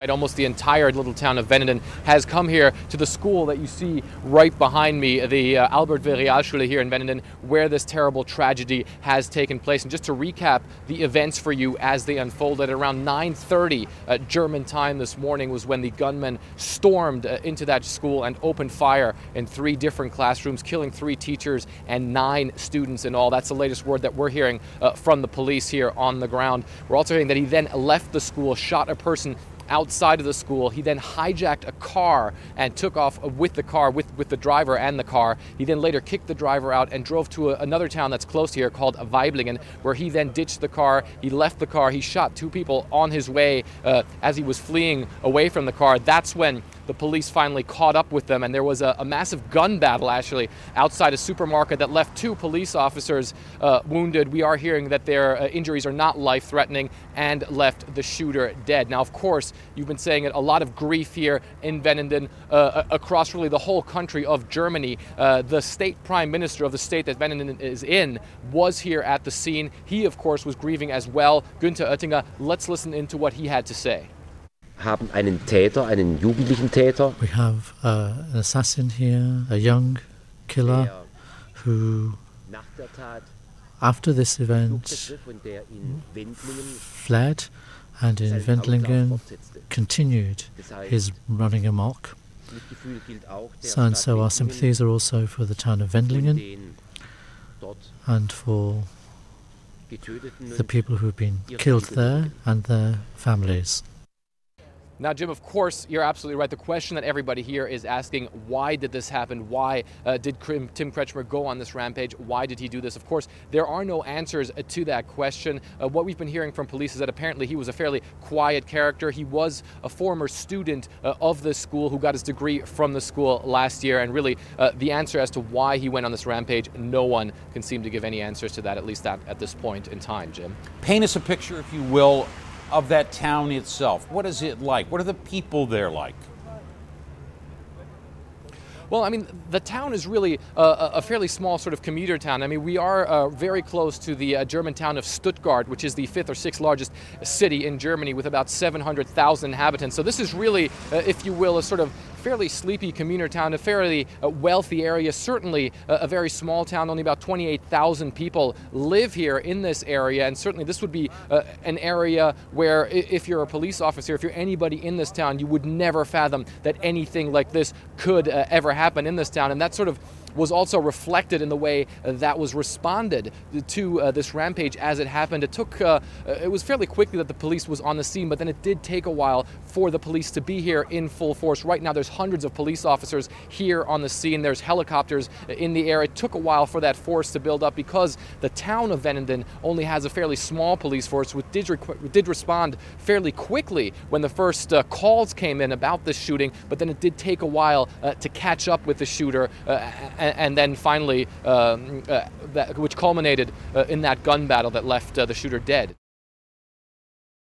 Almost the entire little town of Venenden has come here to the school that you see right behind me, the Albert Realschule here in Venenden, where this terrible tragedy has taken place. And just to recap the events for you as they unfolded, around 9:30 German time this morning was when the gunman stormed into that school and opened fire in 3 different classrooms, killing 3 teachers and 9 students in all. That's the latest word that we're hearing from the police here on the ground. We're also hearing that he then left the school, shot a person outside of the school. He then hijacked a car and took off with the car, with the driver and the car. He then later kicked the driver out and drove to another town that's close here called Weiblingen, where he then ditched the car. He left the car. He shot 2 people on his way as he was fleeing away from the car. That's when the police finally caught up with them, and there was a massive gun battle actually outside a supermarket that left 2 police officers wounded. We are hearing that their injuries are not life-threatening, and left the shooter dead. Now, of course, you've been saying it, a lot of grief here in Venenden, across really the whole country of Germany. The state prime minister of the state that Venenden is in was here at the scene. He, of course, was grieving as well. Günther Oettinger, let's listen into what he had to say. Haben einen Täter, einen jugendlichen Täter. We have an assassin here, a young killer who, after this event, fled and in Wendlingen continued his running amok. So our sympathies are also for the town of Wendlingen and for the people who have been killed there and their families. Now, Jim, of course, you're absolutely right. The question that everybody here is asking, why did this happen? Why did Tim Kretschmer go on this rampage? Why did he do this? Of course, there are no answers to that question. What we've been hearing from police is that apparently he was a fairly quiet character. He was a former student of this school who got his degree from the school last year. And really, the answer as to why he went on this rampage, no one can seem to give any answers to that, at least at this point in time, Jim. Paint us a picture, if you will, of that town itself. What is it like? What are the people there like? Well, I mean, the town is really a fairly small sort of commuter town. I mean, we are very close to the German town of Stuttgart, which is the 5th or 6th largest city in Germany with about 700,000 inhabitants. So this is really, if you will, a sort of fairly sleepy commuter town, a fairly wealthy area, certainly a very small town. Only about 28,000 people live here in this area, and certainly this would be an area where if you're a police officer, if you're anybody in this town, you would never fathom that anything like this could ever happen in this town. And that sort of was also reflected in the way that was responded to this rampage as it happened. It was fairly quickly that the police was on the scene, but then it did take a while for the police to be here in full force. Right now there's hundreds of police officers here on the scene. There's helicopters in the air. It took a while for that force to build up because the town of Venenden only has a fairly small police force, which did respond fairly quickly when the first calls came in about this shooting, but then it did take a while to catch up with the shooter and then finally, which culminated in that gun battle that left the shooter dead.